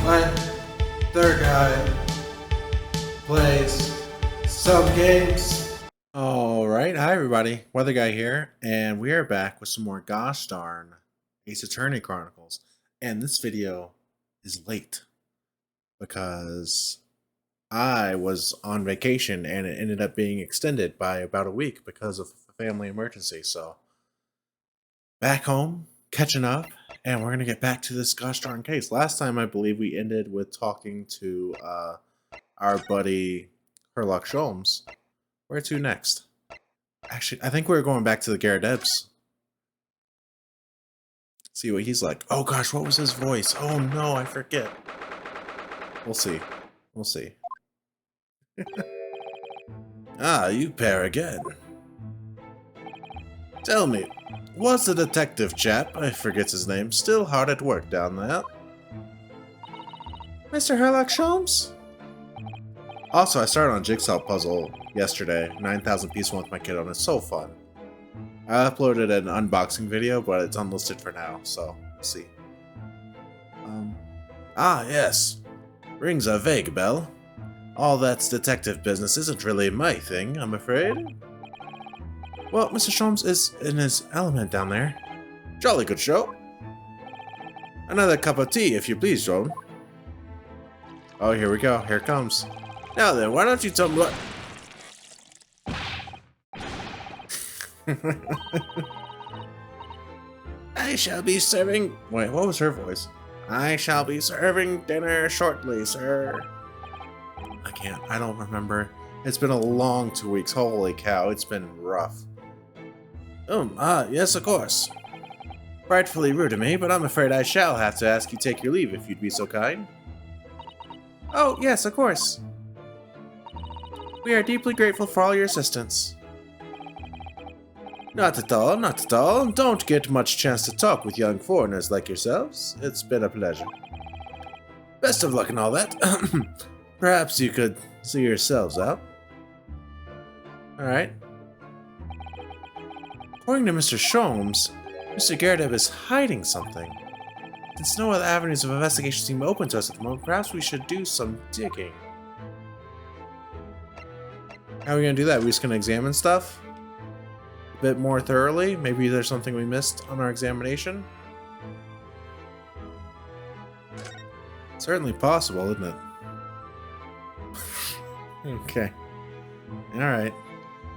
My third guy plays some games. Alright, hi everybody, Weather Guy here, and we are back with some more gosh darn Ace Attorney Chronicles. And this video is late because I was on vacation and it ended up being extended by about a week because of a family emergency. So back home, catching up, and we're gonna get back to this gosh darn case. Last time I believe we ended with talking to our buddy Herlock Sholmes. Where to next? Actually, I think we're going back to the Garradebs. See what he's like. Oh gosh, what was his voice? Oh no, I forget. We'll see. We'll see. Ah, you pair again. Tell me, was the detective chap, I forget his name, still hard at work down there? Mr. Herlock Sholmes? Also, I started on a jigsaw puzzle yesterday, 9,000 piece one with my kid on. It's so fun. I uploaded an unboxing video, but it's unlisted for now, so we'll see. Yes. Rings a vague bell. All that's detective business isn't really my thing, I'm afraid. Well, Mr. Sholmes is in his element down there. Jolly good show. Another cup of tea, if you please, Joan. Oh, here we go. Here it comes. Now then, why don't you tell me what... I shall be serving... Wait, what was her voice? I shall be serving dinner shortly, sir. I don't remember. It's been a long 2 weeks. Holy cow, it's been rough. Yes, of course. Frightfully rude of me, but I'm afraid I shall have to ask you to take your leave if you'd be so kind. Oh, yes, of course. We are deeply grateful for all your assistance. Not at all, not at all. Don't get much chance to talk with young foreigners like yourselves. It's been a pleasure. Best of luck and all that. Perhaps you could see yourselves out. Alright. According to Mr. Sholmes, Mr. Garradeb is hiding something. Since no other avenues of investigation seem open to us at the moment, perhaps we should do some digging. How are we going to do that? We're just going to examine stuff a bit more thoroughly? Maybe there's something we missed on our examination? Certainly possible, isn't it? Okay. Alright.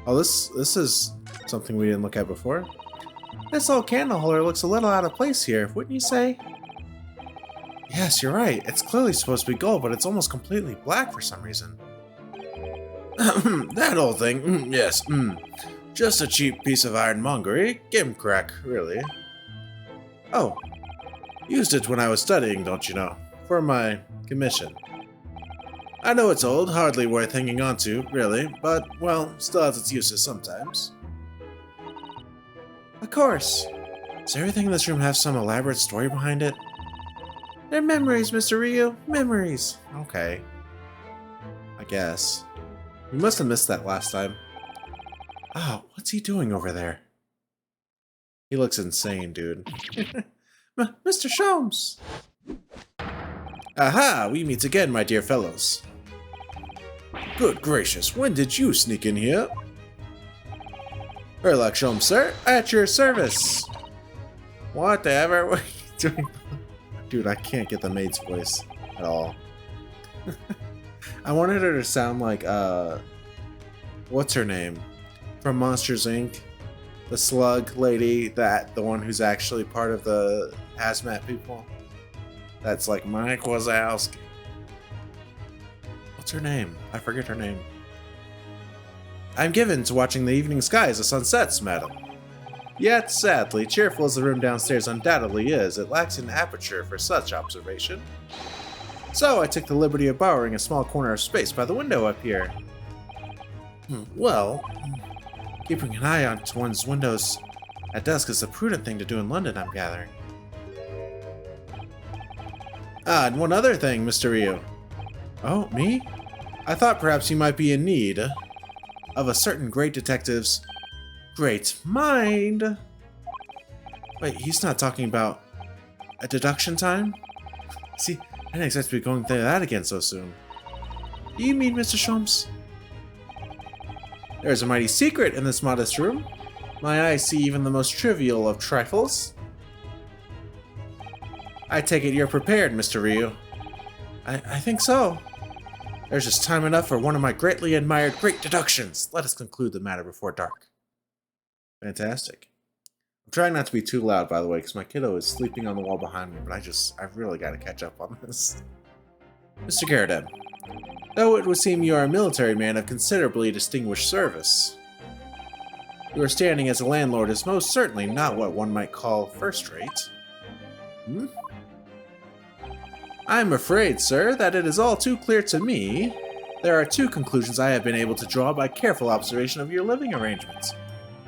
Oh, this is something we didn't look at before. This old candle holder looks a little out of place here, wouldn't you say? Yes, you're right. It's clearly supposed to be gold, but it's almost completely black for some reason. That old thing, yes, just a cheap piece of ironmongery, gimcrack, really. Oh, used it when I was studying, don't you know, for my commission. I know it's old, hardly worth hanging on to, really, but, well, still has its uses sometimes. Of course. Does everything in this room have some elaborate story behind it? They're memories, Mr. Ryu, memories. Okay. I guess. We must have missed that last time. Oh, what's he doing over there? He looks insane, dude. Mr. Sholmes! Aha! We meet again, my dear fellows. Good gracious, when did you sneak in here? Herlock Sholmes, sir, at your service. Whatever, what are you doing? Dude, I can't get the maid's voice at all. I wanted her to sound like, what's her name? From Monsters, Inc. The slug lady, the one who's actually part of the hazmat people. That's like Mike Wazowski. What's her name? I forget her name. I'm given to watching the evening sky as the sun sets, madam. Yet, sadly, cheerful as the room downstairs undoubtedly is, it lacks an aperture for such observation. So I took the liberty of borrowing a small corner of space by the window up here. Well, keeping an eye on one's windows at dusk is a prudent thing to do in London, I'm gathering. And one other thing, Mr. Ryu. Oh, me? I thought perhaps you might be in need of a certain great detective's great mind. Wait, he's not talking about a deduction time? See, I didn't expect to be going through that again so soon. Do you mean, Mr. Sholmes? There's a mighty secret in this modest room. My eyes see even the most trivial of trifles. I take it you're prepared, Mr. Ryu. I think so. There's just time enough for one of my greatly admired great deductions. Let us conclude the matter before dark. Fantastic. I'm trying not to be too loud, by the way, because my kiddo is sleeping on the wall behind me, but I've really got to catch up on this. Mr. Garrett, though it would seem you are a military man of considerably distinguished service, your standing as a landlord is most certainly not what one might call first-rate. Hmm? I'm afraid, sir, that it is all too clear to me. There are two conclusions I have been able to draw by careful observation of your living arrangements.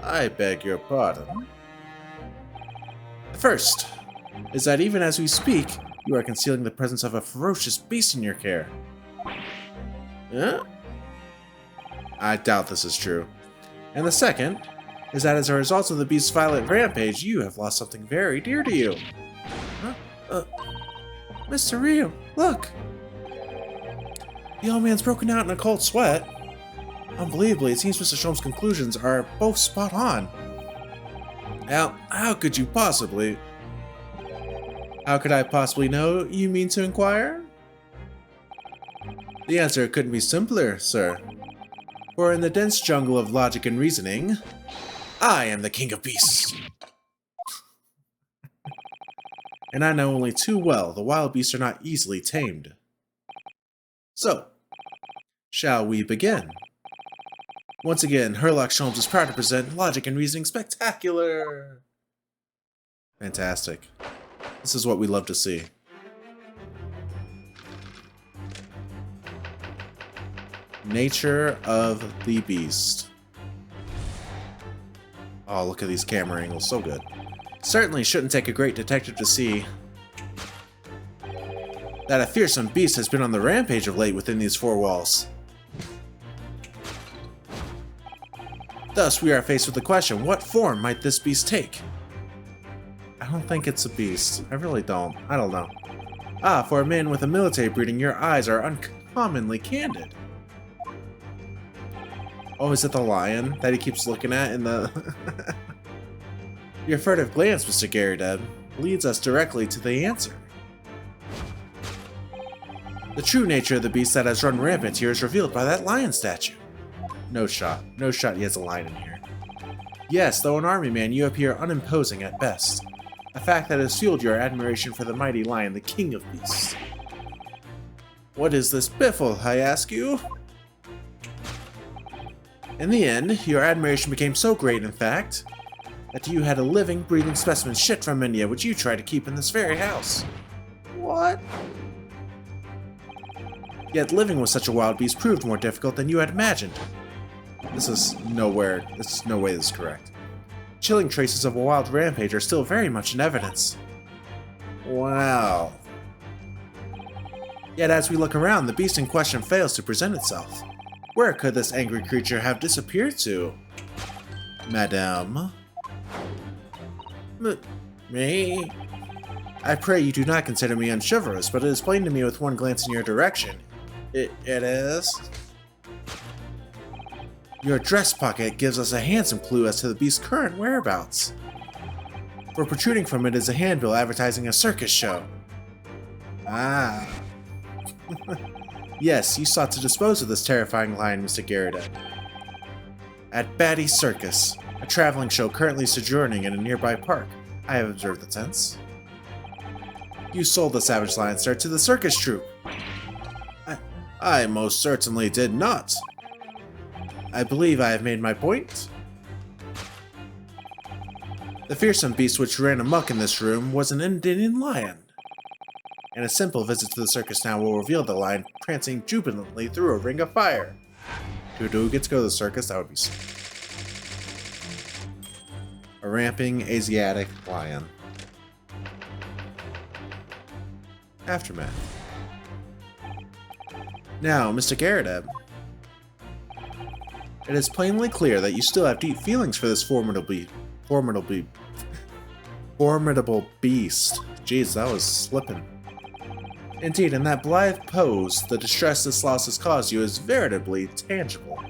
I beg your pardon. The first is that even as we speak, you are concealing the presence of a ferocious beast in your care. Huh? I doubt this is true. And the second is that as a result of the beast's violent rampage, you have lost something very dear to you. Huh? Mr. Ryu, look! The old man's broken out in a cold sweat. Unbelievably, it seems Mr. Sholmes' conclusions are both spot on. Now, how could you possibly... How could I possibly know, you mean to inquire? The answer couldn't be simpler, sir. For in the dense jungle of logic and reasoning, I am the king of beasts. And I know only too well the wild beasts are not easily tamed. So, shall we begin? Once again, Herlock Sholmes is proud to present Logic and Reasoning Spectacular! Fantastic. This is what we love to see. Nature of the Beast. Oh, look at these camera angles, so good. Certainly shouldn't take a great detective to see that a fearsome beast has been on the rampage of late within these four walls. Thus, we are faced with the question, what form might this beast take? I don't think it's a beast. I really don't. I don't know. Ah, for a man with a military breeding, your eyes are uncommonly candid. Oh, is it the lion that he keeps looking at in the... Your furtive glance, Mr. Garrett, leads us directly to the answer. The true nature of the beast that has run rampant here is revealed by that lion statue. No shot. No shot he has a lion in here. Yes, though an army man, you appear unimposing at best. A fact that has fueled your admiration for the mighty lion, the king of beasts. What is this biffle, I ask you? In the end, your admiration became so great, in fact, that you had a living, breathing specimen shipped from India, which you tried to keep in this very house. What? Yet living with such a wild beast proved more difficult than you had imagined. This is no way this is correct. Chilling traces of a wild rampage are still very much in evidence. Wow. Yet as we look around, the beast in question fails to present itself. Where could this angry creature have disappeared to? Madame? Me? I pray you do not consider me unchivalrous, but it is plain to me with one glance in your direction. It is? Your dress pocket gives us a handsome clue as to the beast's current whereabouts. For protruding from it is a handbill advertising a circus show. Ah. Yes, you sought to dispose of this terrifying lion, Mr. Garrett. At Batty's Circus, a traveling show currently sojourning in a nearby park. I have observed the tents. You sold the savage lion, sir, to the circus troupe. I most certainly did not. I believe I have made my point. The fearsome beast which ran amok in this room was an Indian lion. And a simple visit to the circus now will reveal the lion prancing jubilantly through a ring of fire. Do gets to go to the circus? That would be sick. A ramping Asiatic lion. Aftermath. Now, Mr. Garrett, it is plainly clear that you still have deep feelings for this formidable beast. Jeez, that was slipping. Indeed, in that blithe pose, the distress this loss has caused you is veritably tangible.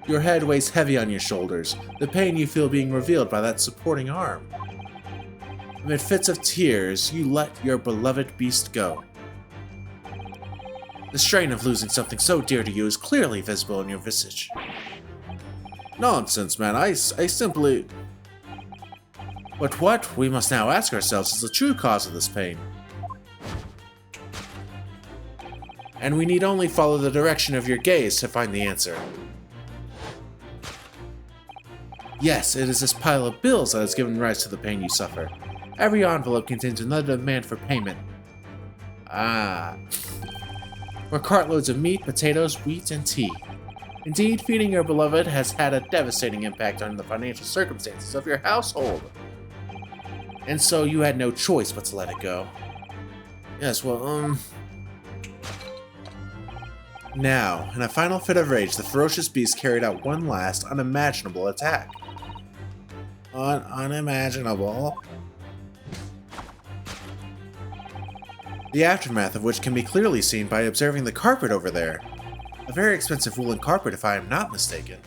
Your head weighs heavy on your shoulders, the pain you feel being revealed by that supporting arm. Amid fits of tears, you let your beloved beast go. The strain of losing something so dear to you is clearly visible in your visage. Nonsense, man, I simply... But what we must now ask ourselves is the true cause of this pain. And we need only follow the direction of your gaze to find the answer. Yes, it is this pile of bills that has given rise to the pain you suffer. Every envelope contains another demand for payment. For cartloads of meat, potatoes, wheat, and tea. Indeed, feeding your beloved has had a devastating impact on the financial circumstances of your household. And so you had no choice but to let it go. Yes, well, Now, in a final fit of rage, the ferocious beast carried out one last, unimaginable attack. Unimaginable? The aftermath of which can be clearly seen by observing the carpet over there. A very expensive woolen carpet, if I am not mistaken.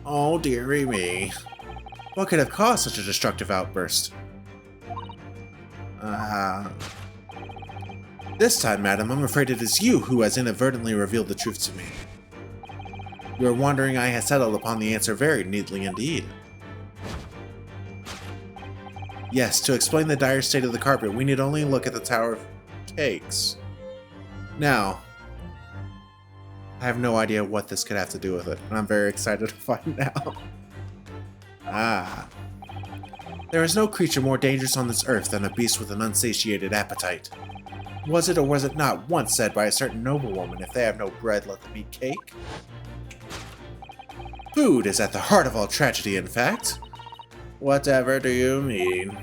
Oh, dearie me. What could have caused such a destructive outburst? This time, madam, I'm afraid it is you who has inadvertently revealed the truth to me. You are wondering I have settled upon the answer very neatly indeed. Yes, to explain the dire state of the carpet, we need only look at the Tower of Cakes. Now, I have no idea what this could have to do with it, and I'm very excited to find out. There is no creature more dangerous on this earth than a beast with an unsatiated appetite. Was it or was it not once said by a certain noblewoman, if they have no bread, let them eat cake? Food is at the heart of all tragedy, in fact. Whatever do you mean?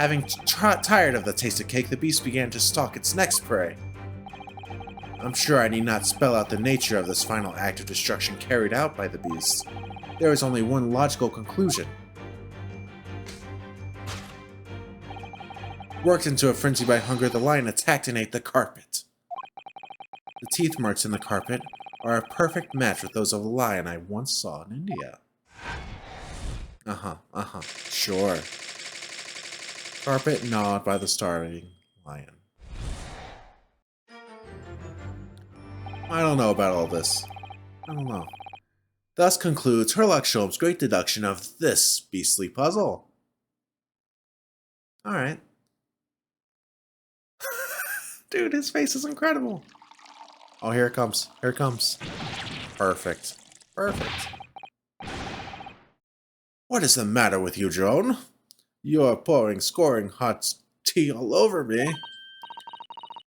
Having tired of the taste of cake, the beast began to stalk its next prey. I'm sure I need not spell out the nature of this final act of destruction carried out by the beast. There is only one logical conclusion. Worked into a frenzy by hunger, the lion attacked and ate the carpet. The teeth marks in the carpet are a perfect match with those of a lion I once saw in India. Sure. Carpet gnawed by the starving lion. I don't know about all this. I don't know. Thus concludes Herlock Sholm's great deduction of this beastly puzzle. Alright. Dude, his face is incredible. Oh, here it comes. Here it comes. Perfect. Perfect. What is the matter with you, Joan? You're pouring scoring hot tea all over me.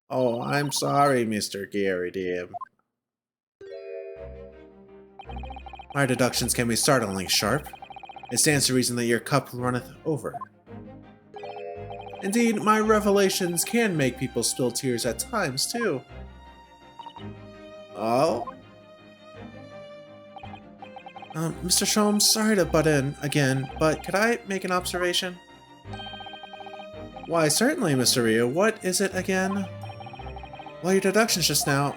Oh, I'm sorry, Mr. Gary, dear. My deductions can be startlingly sharp. It stands to reason that your cup runneth over. Indeed, my revelations can make people spill tears at times, too. Oh? Mr. Sholmes, sorry to butt in again, but could I make an observation? Why, certainly, Mr. Ryu. What is it again? Well, your deductions just now.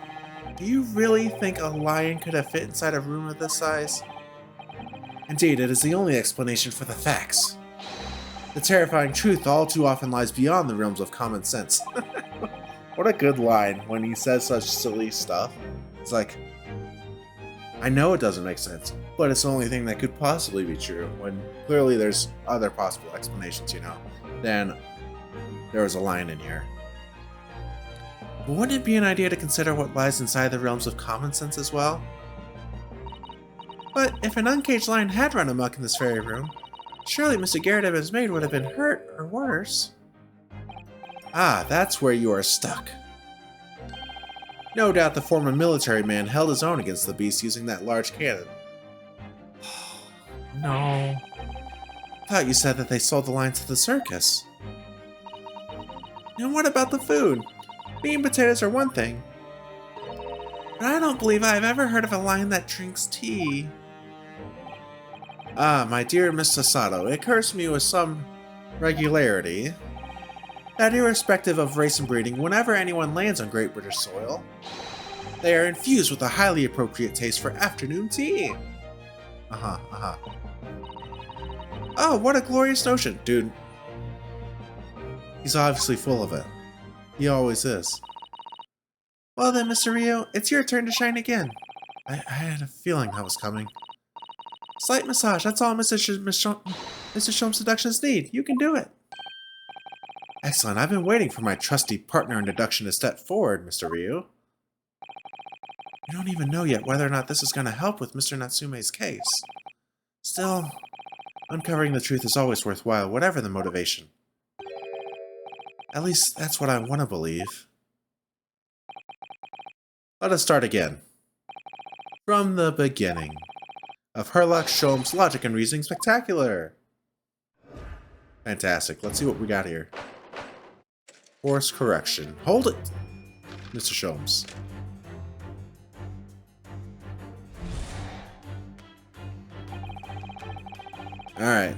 Do you really think a lion could have fit inside a room of this size? Indeed, it is the only explanation for the facts. The terrifying truth all too often lies beyond the realms of common sense. What a good line when he says such silly stuff. It's like, I know it doesn't make sense, but it's the only thing that could possibly be true, when clearly there's other possible explanations, you know, than there was a lion in here. But wouldn't it be an idea to consider what lies inside the realms of common sense as well? But if an uncaged lion had run amok in this very room, surely Mr. Garrett and his maid would have been hurt, or worse. Ah, that's where you are stuck. No doubt the former military man held his own against the beast using that large cannon. No. Thought you said that they sold the lion to the circus. And what about the food? Meat and potatoes are one thing. But I don't believe I've ever heard of a lion that drinks tea. Ah, my dear Miss Sasato, it occurs to me with some regularity that irrespective of race and breeding, whenever anyone lands on Great British soil, they are infused with a highly appropriate taste for afternoon tea. Oh, what a glorious notion, dude. He's obviously full of it. He always is. Well then, Mr. Rio, it's your turn to shine again. I had a feeling that was coming. Slight massage, that's all Mr. Shom's seductions need. You can do it. Excellent, I've been waiting for my trusty partner in deduction to step forward, Mr. Ryu. We don't even know yet whether or not this is going to help with Mr. Natsume's case. Still, uncovering the truth is always worthwhile, whatever the motivation. At least, that's what I want to believe. Let us start again. From the beginning of Herlock Sholmes' Logic and Reasoning Spectacular. Fantastic. Let's see what we got here. Course correction. Hold it, Mr. Sholmes. Alright.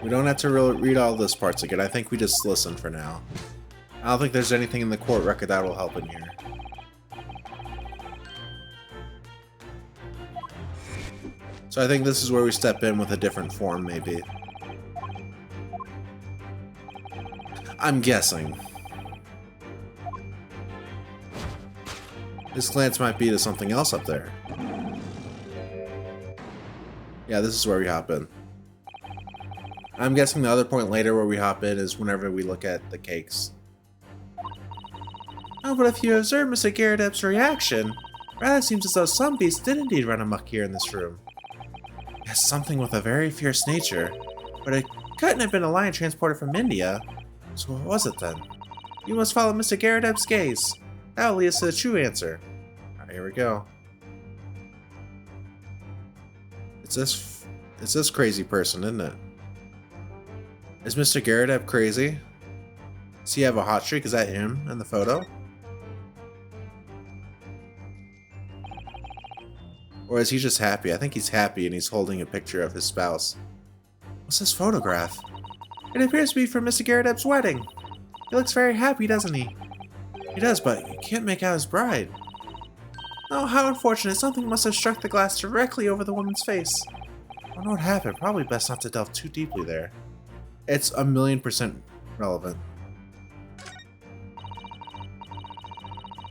We don't have to read all this parts again. I think we just listen for now. I don't think there's anything in the court record that will help in here. So I think this is where we step in with a different form, maybe. I'm guessing. This glance might be to something else up there. Yeah, this is where we hop in. I'm guessing the other point later where we hop in is whenever we look at the cakes. Oh, but if you observe Mr. Garradeb's reaction, rather seems as though some beast did indeed run amok here in this room. Yes, something with a very fierce nature, but it couldn't have been a lion transported from India. So what was it then? You must follow Mr. Garradeb's gaze. That will lead us to the true answer. Alright, here we go. It's this crazy person, isn't it? Is Mr. Garradeb crazy? Does he have a hot streak? Is that him in the photo? Or is he just happy? I think he's happy and he's holding a picture of his spouse. What's this photograph? It appears to be from Mr. Garradeb's wedding. He looks very happy, doesn't he? He does, but you can't make out his bride. Oh, how unfortunate. Something must have struck the glass directly over the woman's face. I wonder what happened. Probably best not to delve too deeply there. It's 1,000,000% relevant.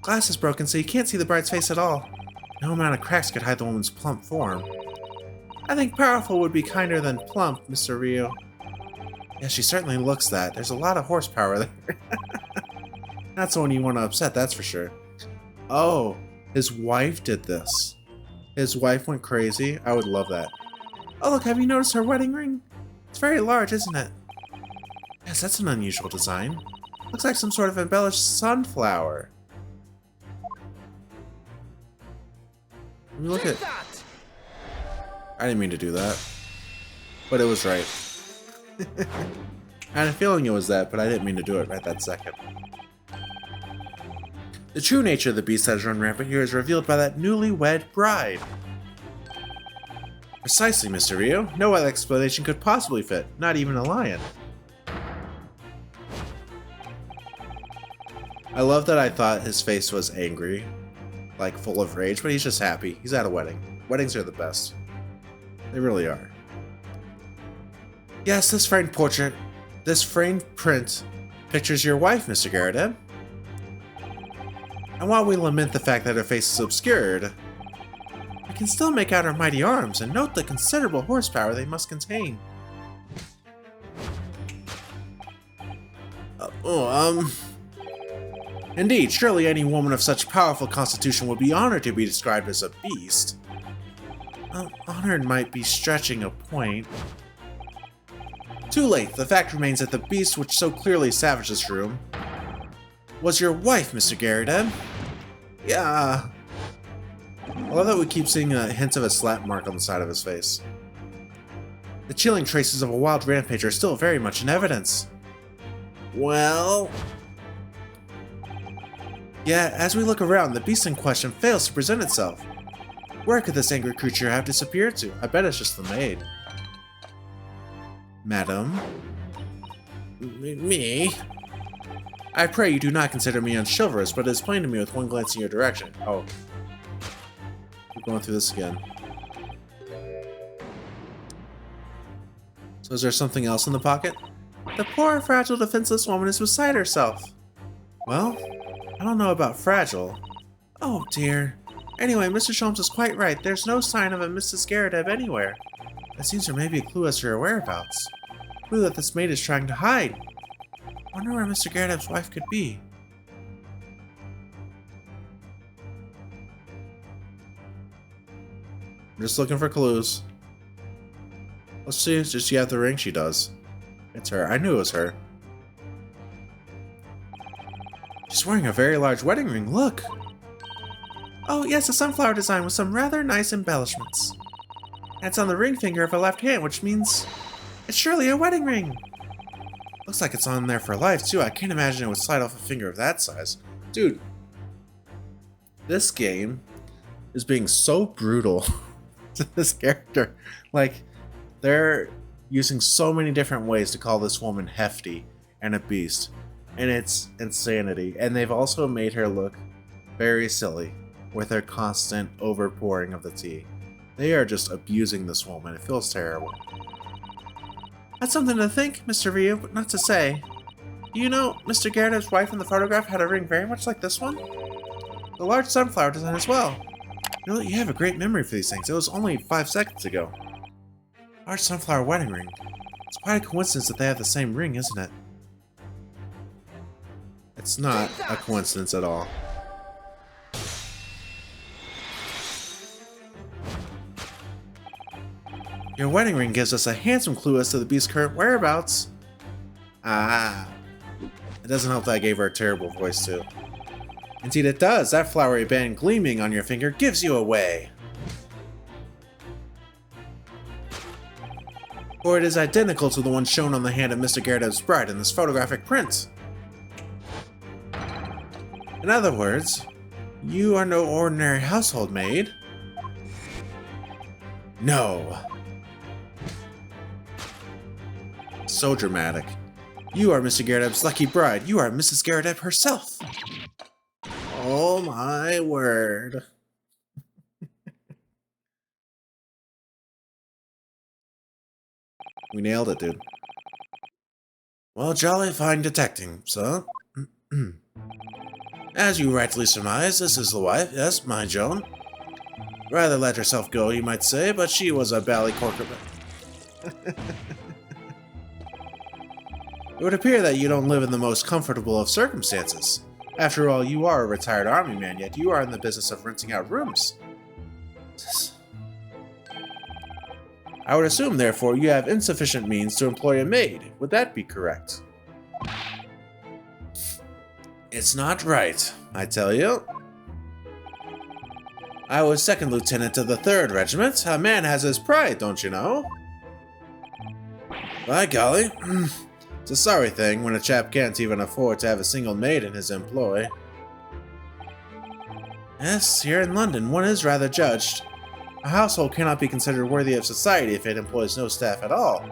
Glass is broken, so you can't see the bride's face at all. No amount of cracks could hide the woman's plump form. I think powerful would be kinder than plump, Mr. Rio. Yeah, she certainly looks that. There's a lot of horsepower there. Not someone you want to upset, that's for sure. Oh, his wife did this. His wife went crazy. I would love that. Oh, look, have you noticed her wedding ring? It's very large, isn't it? Yes, that's an unusual design. Looks like some sort of embellished sunflower. Let me look at... I didn't mean to do that. But it was right. I had a feeling it was that, but I didn't mean to do it right that second. The true nature of the beast that has run rampant here is revealed by that newlywed bride. Precisely, Mr. Rio. No other explanation could possibly fit, not even a lion. I love that I thought his face was angry, like full of rage, but he's just happy. He's at a wedding. Weddings are the best. They really are. Yes, this framed print pictures your wife, Mr. Garradeb. And while we lament the fact that her face is obscured, we can still make out her mighty arms and note the considerable horsepower they must contain. Indeed, surely any woman of such powerful constitution would be honored to be described as a beast. Honored might be stretching a point. Too late. The fact remains that the beast which so clearly savaged this room was your wife, Mr. Garradeb. Yeah. I love that we keep seeing a hint of a slap mark on the side of his face. The chilling traces of a wild rampage are still very much in evidence. Well... yeah, as we look around, the beast in question fails to present itself. Where could this angry creature have disappeared to? I bet it's just the maid. Madam? Me? I pray you do not consider me unchivalrous, but it is plain to me with one glance in your direction. Oh. We're going through this again. So is there something else in the pocket? The poor, fragile, defenseless woman is beside herself. Well, I don't know about fragile. Oh dear. Anyway, Mr. Sholmes is quite right. There's no sign of a Mrs. Garrett anywhere. It seems there may be a clue as to her whereabouts. A clue that this maid is trying to hide. I wonder where Mr. Garrett's wife could be. I'm just looking for clues. Let's see, does she have the ring? She does. It's her. I knew it was her. She's wearing a very large wedding ring. Look! Oh, yes, a sunflower design with some rather nice embellishments. And it's on the ring finger of her left hand, which means it's surely a wedding ring. Looks like it's on there for life, too. I can't imagine it would slide off a finger of that size. Dude, this game is being so brutal to this character. Like, they're using so many different ways to call this woman hefty and a beast. And it's insanity. And they've also made her look very silly with their constant overpouring of the tea. They are just abusing this woman. It feels terrible. That's something to think, Mr. Ryu, but not to say. Do you know, Mr. Garrett's wife in the photograph had a ring very much like this one? The large sunflower design as well. You have a great memory for these things. It was only 5 seconds ago. Large sunflower wedding ring. It's quite a coincidence that they have the same ring, isn't it? It's not a coincidence at all. Your wedding ring gives us a handsome clue as to the beast's current whereabouts. Ah. It doesn't help that I gave her a terrible voice, too. Indeed it does. That flowery band gleaming on your finger gives you away. For it is identical to the one shown on the hand of Mr. Garrett's bride in this photographic print. In other words, you are no ordinary household maid. No. So dramatic. You are Mr. Garrett's lucky bride. You are Mrs. Garrett herself. Oh my word. We nailed it, dude. Well, jolly fine detecting, sir. As you rightly surmise, this is the wife, yes, my Joan. Rather let herself go, you might say, but she was a bally corker. It would appear that you don't live in the most comfortable of circumstances. After all, you are a retired army man, yet you are in the business of renting out rooms. I would assume, therefore, you have insufficient means to employ a maid. Would that be correct? It's not right, I tell you. I was second lieutenant of the 3rd Regiment. A man has his pride, don't you know? By golly, it's a sorry thing when a chap can't even afford to have a single maid in his employ. Yes, here in London, one is rather judged. A household cannot be considered worthy of society if it employs no staff at all.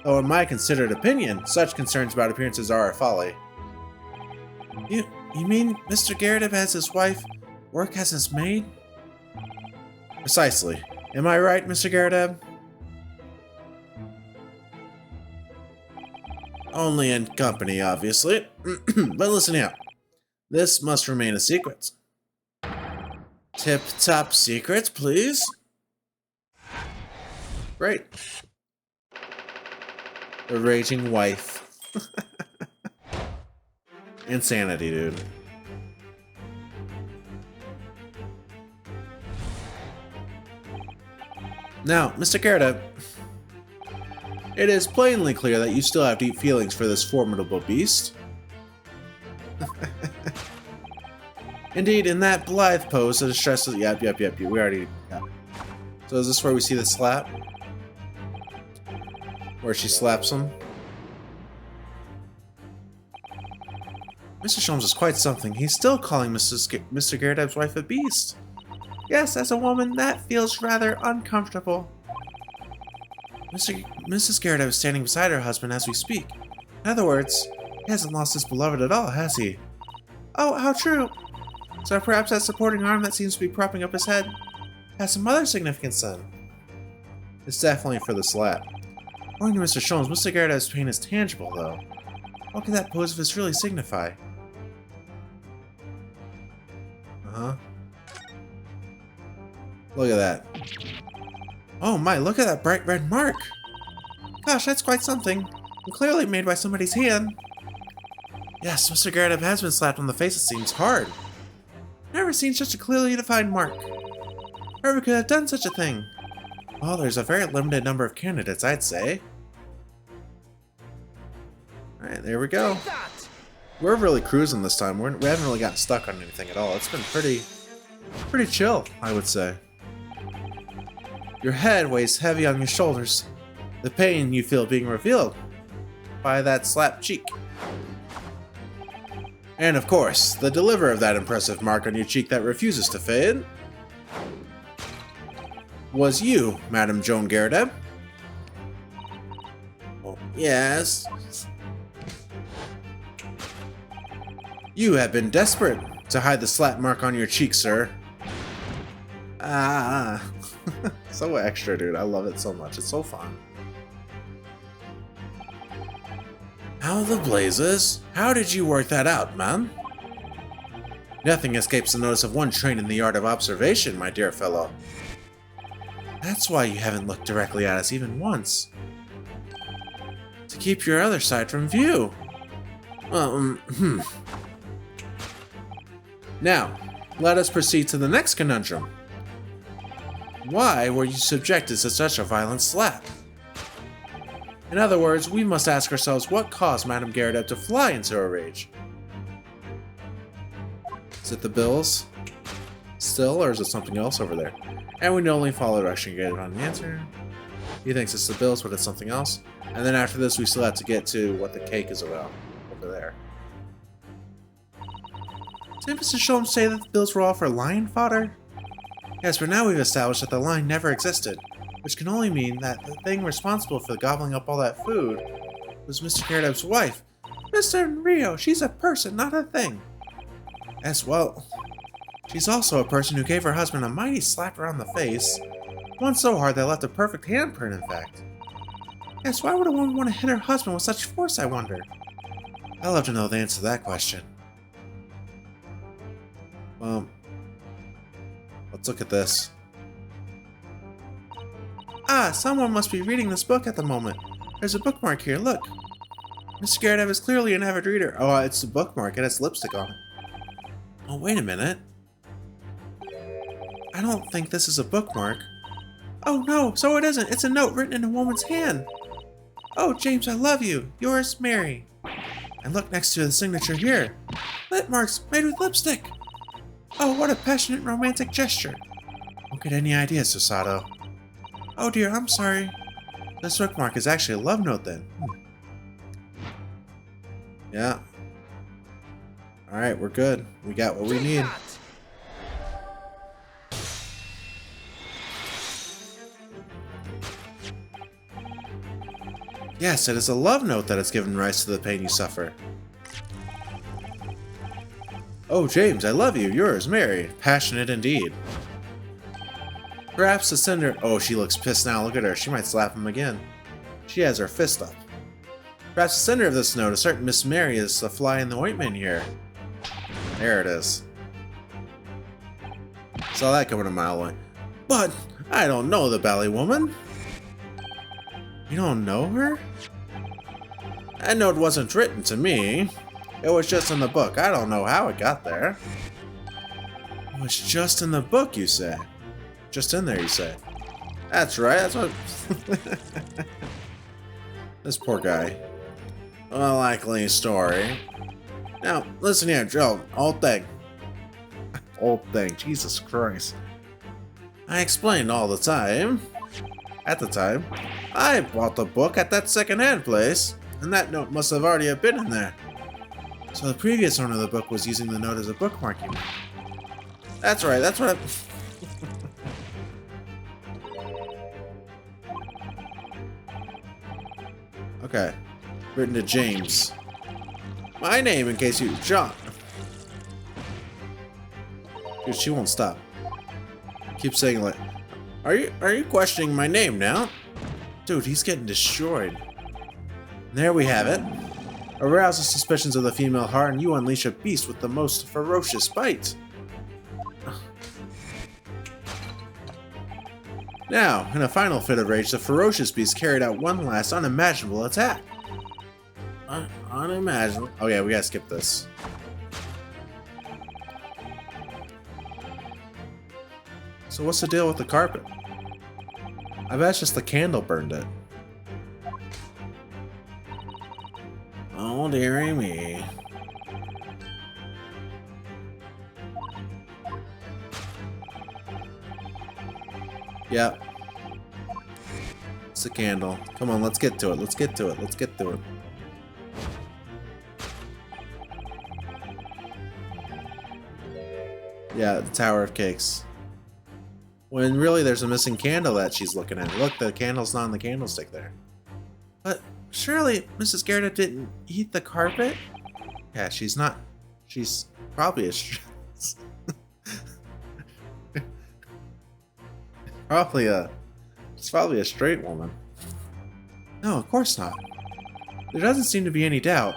Though in my considered opinion, such concerns about appearances are a folly. You mean Mr. Garrett has his wife work as his maid? Precisely. Am I right, Mr. Garrett? Only in company, obviously. But listen here. This must remain a secret. Tip-top secret, please. Great. The raging wife. Insanity, dude. Now, Mr. Garrett, it is plainly clear that you still have deep feelings for this formidable beast. Indeed, in that blithe pose, the distress is... Yep, we already got it. So is this where we see the slap? Where she slaps him? Mr. Sholmes is quite something. He's still calling Mr. Garrett's wife a beast. Yes, as a woman, that feels rather uncomfortable. Mrs. Garrett is standing beside her husband as we speak. In other words, he hasn't lost his beloved at all, has he? Oh, how true! So perhaps that supporting arm that seems to be propping up his head has some other significance then. It's definitely for the slap. According to Mr. Sholmes, Mr. Garrett's pain is tangible, though. What could that pose of his really signify? Uh-huh. Look at that. Oh my, look at that bright red mark! Gosh, that's quite something. And clearly made by somebody's hand. Yes, Mr. Garrett has been slapped on the face, it seems hard. Never seen such a clearly defined mark. Whoever could have done such a thing? Well, there's a very limited number of candidates, I'd say. Alright, there we go. We're really cruising this time. We haven't really gotten stuck on anything at all. It's been pretty chill, I would say. Your head weighs heavy on your shoulders. The pain you feel being revealed by that slapped cheek. And of course, the deliverer of that impressive mark on your cheek that refuses to fade was you, Madame Joan Garrett. Oh, yes. You have been desperate to hide the slap mark on your cheek, sir. Ah. So extra, dude. I love it so much. It's so fun. How the blazes? How did you work that out, man? Nothing escapes the notice of one trained in the art of observation, my dear fellow. That's why you haven't looked directly at us even once. To keep your other side from view. Now, let us proceed to the next conundrum. Why were you subjected to such a violent slap? In other words, we must ask ourselves what caused Madame Garrett to fly into a rage. Is it the bills? Still, or is it something else over there? And we can only follow direction to get it on the answer. He thinks it's the bills, but it's something else. And then after this, we still have to get to what the cake is about over there. Did Mr. Sholmes say that the bills were all for lion fodder? Yes, but now we've established that the lion never existed, which can only mean that the thing responsible for gobbling up all that food was Mr. Garrett's wife. Mr. Rio, she's a person, not a thing. As well, she's also a person who gave her husband a mighty slap around the face. One so hard that left a perfect handprint, in fact. Yes, why would a woman want to hit her husband with such force, I wonder? I'd love to know the answer to that question. Let's look at this. Ah, someone must be reading this book at the moment. There's a bookmark here, look. Mr. Garrett is clearly an avid reader. Oh, it's the bookmark. It has lipstick on it. Oh, wait a minute. I don't think this is a bookmark. Oh no, so it isn't. It's a note written in a woman's hand. Oh, James, I love you. Yours, Mary. And look next to the signature here. Lip marks made with lipstick. Oh, what a passionate romantic gesture. Don't get any ideas, Susato. Oh dear, I'm sorry. This bookmark is actually a love note then. Yeah. Alright, we're good. We got what we need. Yes, it is a love note that has given rise to the pain you suffer. Oh, James, I love you. Yours, Mary. Passionate indeed. Perhaps the sender... Oh, she looks pissed now. Look at her. She might slap him again. She has her fist up. Perhaps the sender of this note, a certain Miss Mary, is the fly in the ointment here. There it is. Saw that coming a mile away. But I don't know the bally woman. You don't know her? That note wasn't written to me. It was just in the book. I don't know how it got there. It was just in the book, you say? Just in there, you say? That's right, that's what... This poor guy. A likely story. Now, listen here, Joe. Old thing. Old thing. Jesus Christ. I explained all the time. At the time. I bought the book at that second-hand place, and that note must have already been in there. So the previous owner of the book was using the note as a bookmark, you mean? That's right, that's what Okay. Written to James. My name, in case you... John. Dude, she won't stop. Keep saying like... Are you questioning my name now? Dude, he's getting destroyed. There we have it. Arouse the suspicions of the female heart and you unleash a beast with the most ferocious bite. Now, in a final fit of rage, the ferocious beast carried out one last unimaginable attack. Unimaginable? Oh yeah, we gotta skip this. So what's the deal with the carpet? I bet it's just the candle burned it. Oh dearie me. Yep. It's a candle. Come on, let's get to it. Let's get to it. Let's get to it. Yeah, the Tower of Cakes. When really there's a missing candle that she's looking at. Look, the candle's not on the candlestick there. But surely Mrs. Gerda didn't eat the carpet? Yeah, she's not. She's probably a she's probably a straight woman. No, of course not. There doesn't seem to be any doubt.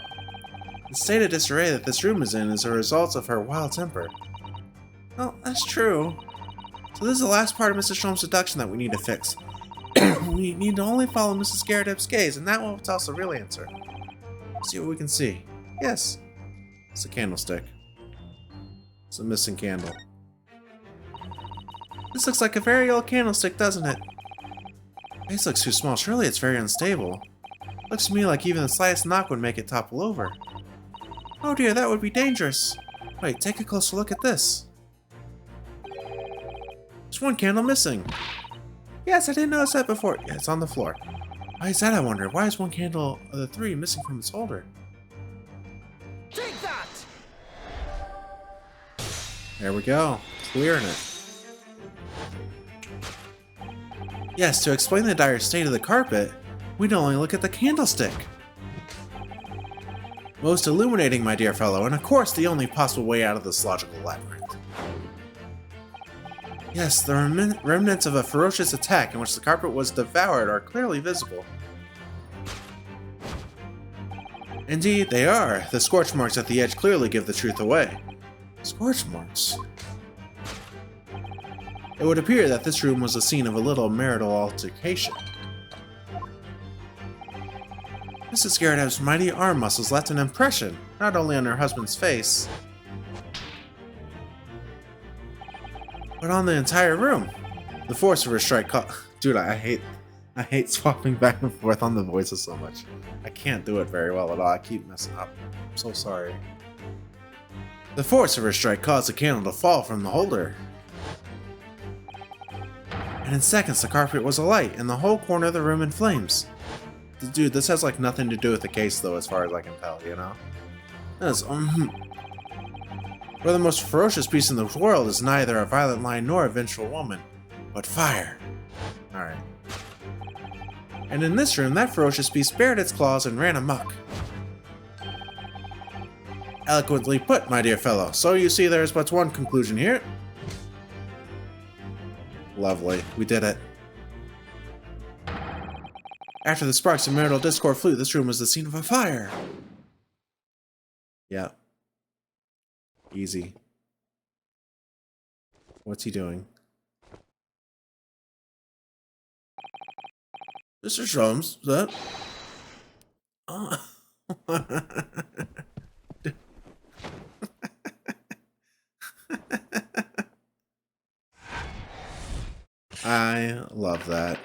The state of disarray that this room is in is a result of her wild temper. Well, that's true. So this is the last part of Mrs. Sholmes' seduction that we need to fix. We need to only follow Mrs. Garrett's gaze, and that will tell us the real answer. See what we can see. Yes. It's a candlestick. It's a missing candle. This looks like a very old candlestick, doesn't it? Base looks too small. Surely it's very unstable. Looks to me like even the slightest knock would make it topple over. Oh dear, that would be dangerous. Wait, take a closer look at this. There's one candle missing. Yes, I didn't notice that before. Yeah, it's on the floor. Why is that, I wonder? Why is one candle of the three missing from its holder? Take that! There we go. Clearing it. Yes, to explain the dire state of the carpet, we'd only look at the candlestick. Most illuminating, my dear fellow, and of course the only possible way out of this logical labyrinth. Yes, the remnants of a ferocious attack in which the carpet was devoured are clearly visible. Indeed, they are. The scorch marks at the edge clearly give the truth away. Scorch marks? It would appear that this room was the scene of a little marital altercation. Mrs. Garrett's mighty arm muscles left an impression, not only on her husband's face, but on the entire room. The force of her strike Dude, I hate swapping back and forth on the voices so much. I can't do it very well at all. I keep messing up. I'm so sorry. The force of her strike caused the candle to fall from the holder. And in seconds, the carpet was alight, and the whole corner of the room in flames. Dude, this has like nothing to do with the case, though, as far as I can tell, you know? That's, For the most ferocious beast in the world is neither a violent lion nor a vengeful woman, but fire. Alright. And in this room, that ferocious beast bared its claws and ran amok. Eloquently put, my dear fellow. So you see there is but one conclusion here. Lovely. We did it. After the sparks of marital discord flew, this room was the scene of a fire. Yeah. Easy. What's he doing? Mr. Sholmes, that? Oh. I love that.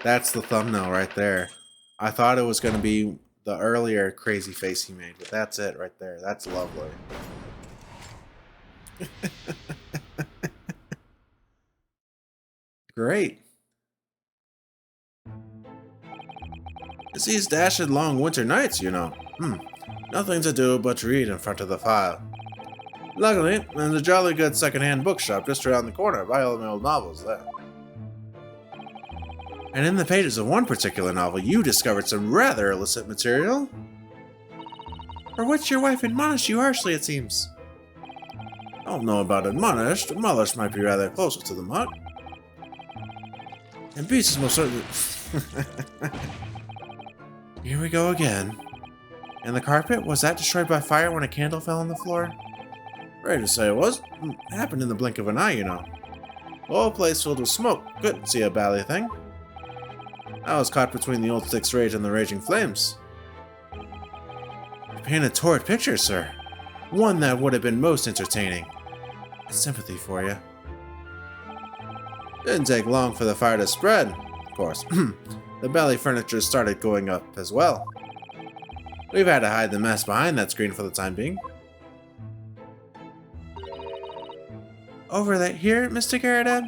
That's the thumbnail right there. I thought it was going to be the earlier crazy face he made, but that's it right there. That's lovely. Great. It's these dashed long winter nights, you know. Nothing to do but to read in front of the fire. Luckily, there's a jolly good second-hand bookshop just around the corner. Buy all my old novels there. And in the pages of one particular novel, you discovered some rather illicit material. For which your wife admonished you harshly, it seems. Don't know about admonished. Admonished might be rather closer to the mark. And Beast is most certainly... Here we go again. And the carpet? Was that destroyed by fire when a candle fell on the floor? Ready to say it was. It happened in the blink of an eye, you know. The whole place filled with smoke. Couldn't see a bally thing. I was caught between the old stick's rage and the raging flames. You painted a torrid picture, sir. One that would have been most entertaining. Sympathy for you. Didn't take long for the fire to spread, of course. The belly furniture started going up as well. We've had to hide the mess behind that screen for the time being. Over there, here, Mr. Garrett?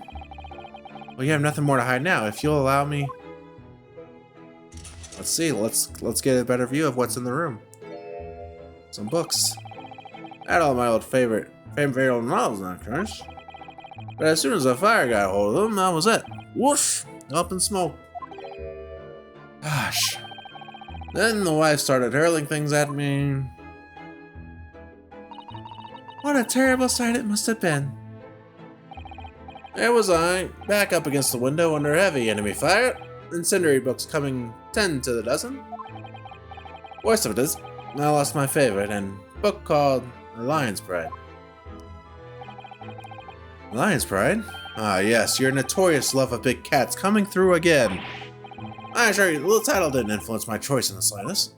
Well, you have nothing more to hide now. If you'll allow me... Let's see. Let's get a better view of what's in the room. Some books. I had all my old favorite old novels in that case. But as soon as the fire got hold of them, that was it. Whoosh! Up in smoke. Gosh. Then the wife started hurling things at me. What a terrible sight it must have been. There was I, back up against the window under heavy enemy fire, incendiary books coming 10 to the dozen. Worst of it is, I lost my favorite, and book called Lion's Pride. Lion's Pride? Ah yes, your notorious love of big cats coming through again. I assure you, the little title didn't influence my choice in the slightest.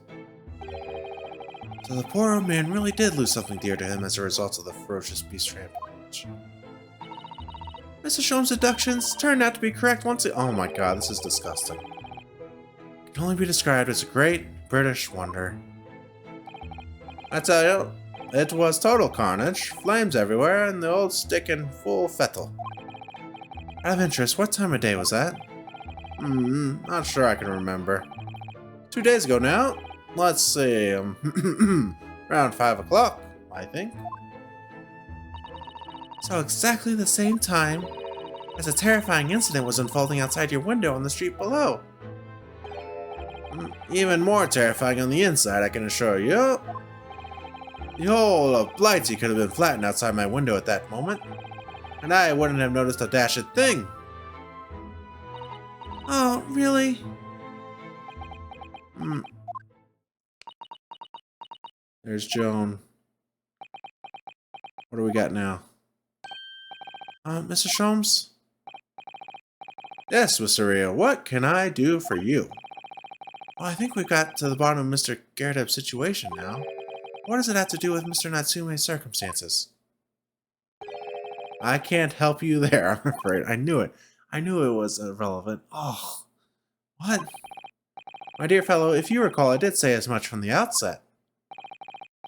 So the poor old man really did lose something dear to him as a result of the ferocious beast rampage. Mr. Sholmes' deductions turned out to be correct once again. Oh my god, this is disgusting. It can only be described as a great British wonder. I tell you, it was total carnage, flames everywhere, and the old stick in full fettle. Out of interest, what time of day was that? Not sure I can remember. 2 days ago now. Let's see, around 5 o'clock, I think. So exactly the same time as a terrifying incident was unfolding outside your window on the street below. Even more terrifying on the inside, I can assure you. The whole of Blighty could have been flattened outside my window at that moment, and I wouldn't have noticed a dashed thing. Oh, really? There's Joan. What do we got now? Mr. Sholmes? Yes, Mr. Rio, what can I do for you? Well, I think we've got to the bottom of Mr. Garrett's situation now. What does it have to do with Mr. Natsume's circumstances? I can't help you there, I'm afraid. I knew it. I knew it was irrelevant. Oh, what? My dear fellow, if you recall, I did say as much from the outset.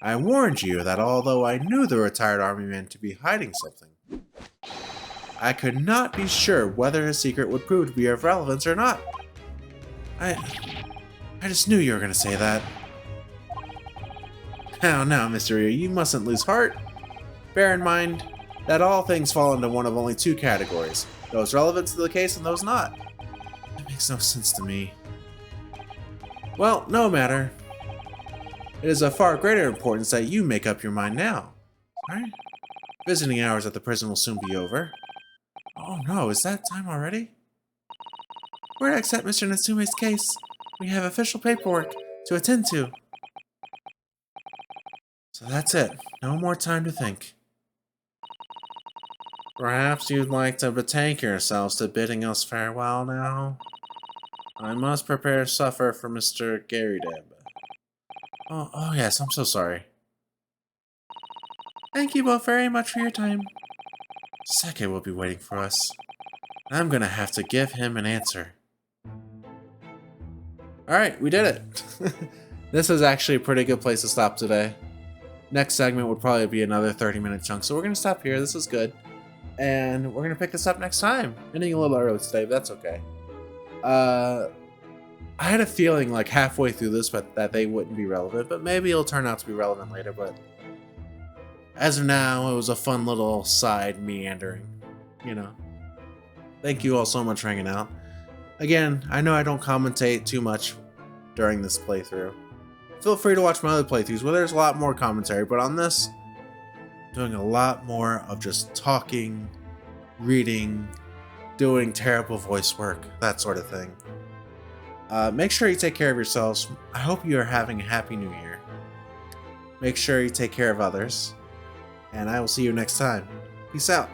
I warned you that although I knew the retired army man to be hiding something, I could not be sure whether his secret would prove to be of relevance or not. I just knew you were going to say that. Now, Mr. Rio, you mustn't lose heart. Bear in mind that all things fall into one of only two categories, those relevant to the case and those not. That makes no sense to me. Well, no matter. It is of far greater importance that you make up your mind now. Right? Visiting hours at the prison will soon be over. Oh no, is that time already? We're to accept Mr. Natsume's case. We have official paperwork to attend to. So that's it. No more time to think. Perhaps you'd like to betake yourselves to bidding us farewell now? I must prepare supper for Mr. Garrydeb. Oh yes, I'm so sorry. Thank you both very much for your time. Seke will be waiting for us. I'm gonna have to give him an answer. Alright, we did it. This is actually a pretty good place to stop today. Next segment would probably be another 30-minute chunk, so we're gonna stop here. This is good. And we're gonna pick this up next time. Ending a little early today, but that's okay. I had a feeling like halfway through this but that they wouldn't be relevant, but maybe it'll turn out to be relevant later, but as of now, it was a fun little side meandering, you know. Thank you all so much for hanging out. Again, I know I don't commentate too much during this playthrough. Feel free to watch my other playthroughs where there's a lot more commentary, but on this, I'm doing a lot more of just talking, reading, doing terrible voice work, that sort of thing. Make sure you take care of yourselves. I hope you are having a happy new year. Make sure you take care of others, and I will see you next time. Peace out.